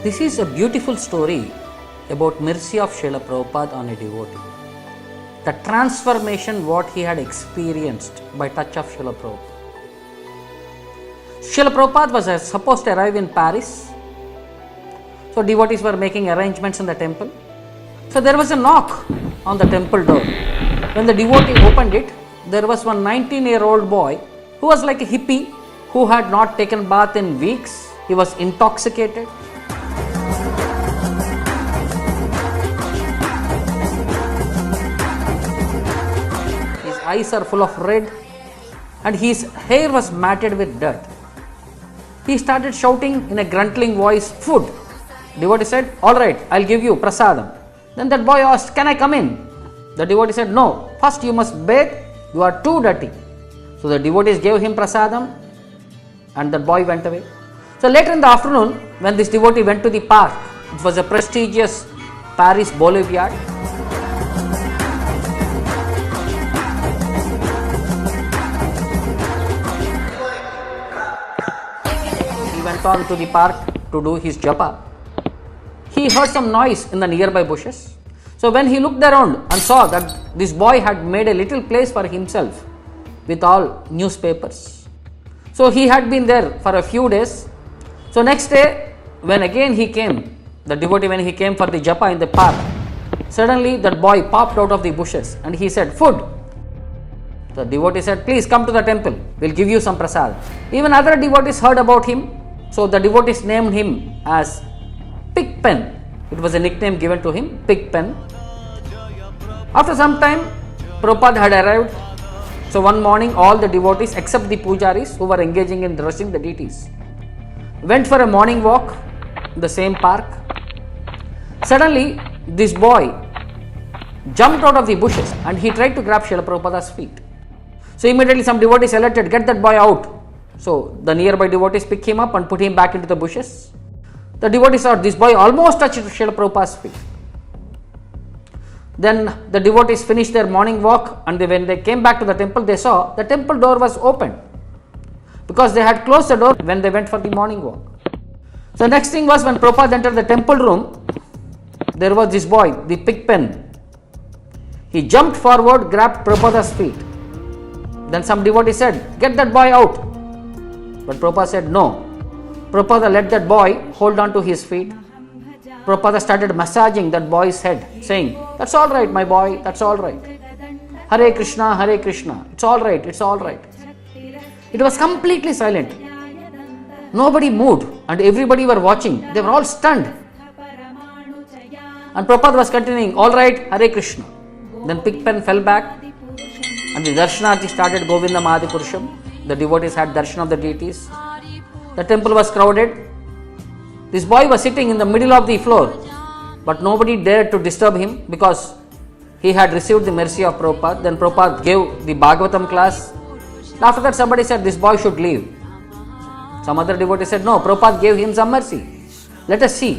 This is a beautiful story about mercy of Srila Prabhupada on a devotee. The transformation what he had experienced by touch of Srila Prabhupada. Srila Prabhupada was supposed to arrive in Paris. So devotees were making arrangements in the temple. So there was a knock on the temple door. When the devotee opened it, there was one 19-year-old boy who was like a hippie who had not taken bath in weeks. He was intoxicated. His eyes are full of red and his hair was matted with dirt. He started shouting in a gruntling voice, "Food." Devotee said, "All right, I'll give you prasadam." Then that boy asked, "Can I come in?" The devotee said, "No, first you must bathe, you are too dirty." So the devotees gave him prasadam and the boy went away. So later in the afternoon, when this devotee went to the park, it was a prestigious Paris boulevard. He went on to the park to do his japa. He heard some noise in the nearby bushes. So when he looked around and saw that this boy had made a little place for himself with all newspapers. So he had been there for a few days. So next day, when again he came, the devotee, when he came for the japa in the park, suddenly that boy popped out of the bushes and he said, "Food." The devotee said, "Please come to the temple, we'll give you some prasad." Even other devotees heard about him. So the devotees named him as Pigpen. It was a nickname given to him, Pigpen. After some time, Prabhupada had arrived. So one morning, all the devotees except the pujaris who were engaging in dressing the deities went for a morning walk in the same park. Suddenly, this boy jumped out of the bushes and he tried to grab Srila Prabhupada's feet. So immediately some devotees alerted, "Get that boy out." So the nearby devotees picked him up and put him back into the bushes. The devotees thought this boy almost touched Srila Prabhupada's feet. Then the devotees finished their morning walk and when they came back to the temple, they saw the temple door was open because they had closed the door when they went for the morning walk. So next thing was when Prabhupada entered the temple room, there was this boy, the Pigpen. He jumped forward, grabbed Prabhupada's feet. Then some devotee said, "Get that boy out." But Prabhupada said no. Prabhupada let that boy hold on to his feet. Prabhupada started massaging that boy's head, saying, "That's all right, my boy, that's all right. Hare Krishna, Hare Krishna. It's all right, it's all right." It was completely silent. Nobody moved and everybody were watching. They were all stunned. And Prabhupada was continuing, "All right, Hare Krishna." Then Pigpen fell back and the darshanarthi started Govindam Adi Purusham. The devotees had darshan of the deities. The temple was crowded. This boy was sitting in the middle of the floor, but nobody dared to disturb him because he had received the mercy of Prabhupada. Then Prabhupada gave the Bhagavatam class. After that, somebody said this boy should leave. Some other devotee said, "No, Prabhupada gave him some mercy. Let us see."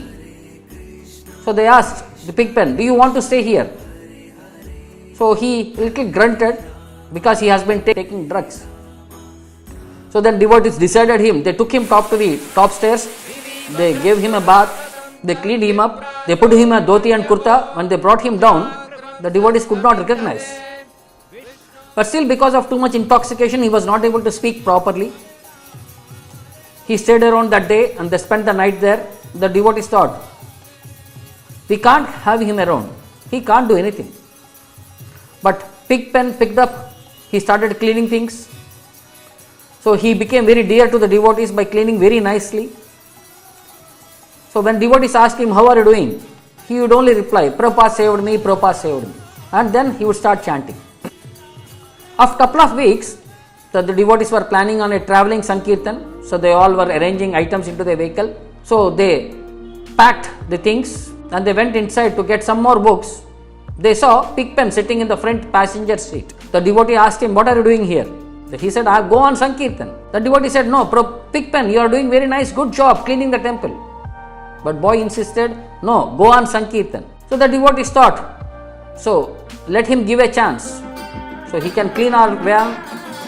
So they asked the Pigpen, "Do you want to stay here?" So he little grunted because he has been taking drugs. So then devotees decided him. They took him top to the top stairs. They gave him a bath. They cleaned him up. They put him a dhoti and kurta. When they brought him down, the devotees could not recognize. But still, because of too much intoxication, he was not able to speak properly. He stayed around that day and they spent the night there. The devotees thought, "We can't have him around. He can't do anything." But Pigpen picked up. He started cleaning things. So he became very dear to the devotees by cleaning very nicely. So when devotees asked him, "How are you doing?" he would only reply, "Prabhupada saved me, Prabhupada saved me." And then he would start chanting. After a couple of weeks, the devotees were planning on a traveling Sankirtan. So they all were arranging items into the vehicle. So they packed the things and they went inside to get some more books. They saw Pigpen sitting in the front passenger seat. The devotee asked him, "What are you doing here?" He said, "I go on Sankirtan." The devotee said, "No, Pigpen, you are doing very nice, good job cleaning the temple." But boy insisted, "No, go on Sankirtan." So the devotees thought, so let him give a chance. So he can clean our van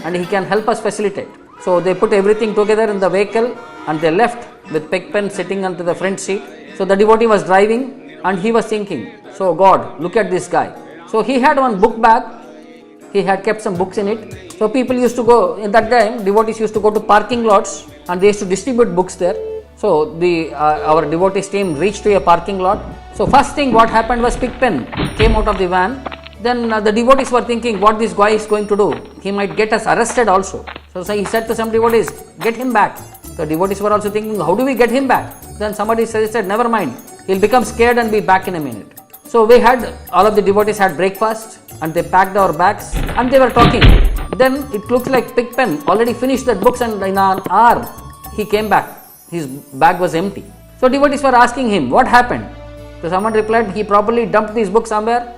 and he can help us facilitate. So they put everything together in the vehicle and they left with Pigpen sitting onto the front seat. So the devotee was driving and he was thinking, so God, look at this guy. So he had one book bag, he had kept some books in it. So people used to go, in that time, devotees used to go to parking lots and they used to distribute books there. So our devotees team reached to a parking lot. So first thing what happened was Pigpen came out of the van. Then the devotees were thinking what this guy is going to do. He might get us arrested also. So he said to some devotees, get him back. The devotees were also thinking, how do we get him back? Then somebody suggested, never mind, he'll become scared and be back in a minute. So we had, all of the devotees had breakfast and they packed our bags and they were talking. Then it looks like Pigpen already finished the books and in an hour he came back. His bag was empty. So devotees were asking him, what happened? So someone replied, he probably dumped these books somewhere.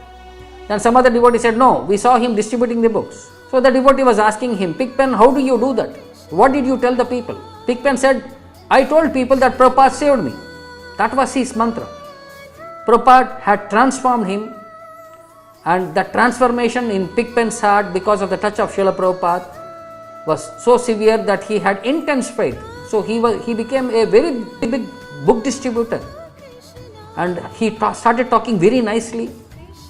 Then some other devotee said, no, we saw him distributing the books. So the devotee was asking him, Pigpen, how do you do that? What did you tell the people? Pigpen said, I told people that Prabhupada saved me. That was his mantra. Prabhupada had transformed him, and the transformation in Pigpen's heart because of the touch of Srila Prabhupada was so severe that he had intense faith. So he became a very big book distributor, and he started talking very nicely.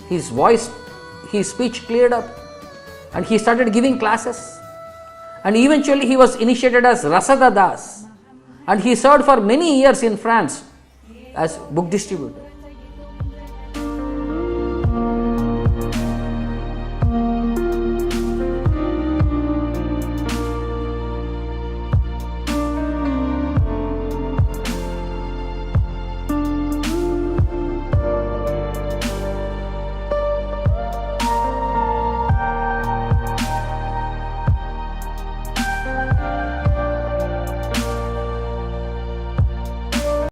His voice, his speech cleared up, and he started giving classes. And eventually he was initiated as Rasada Das, and he served for many years in France as book distributor.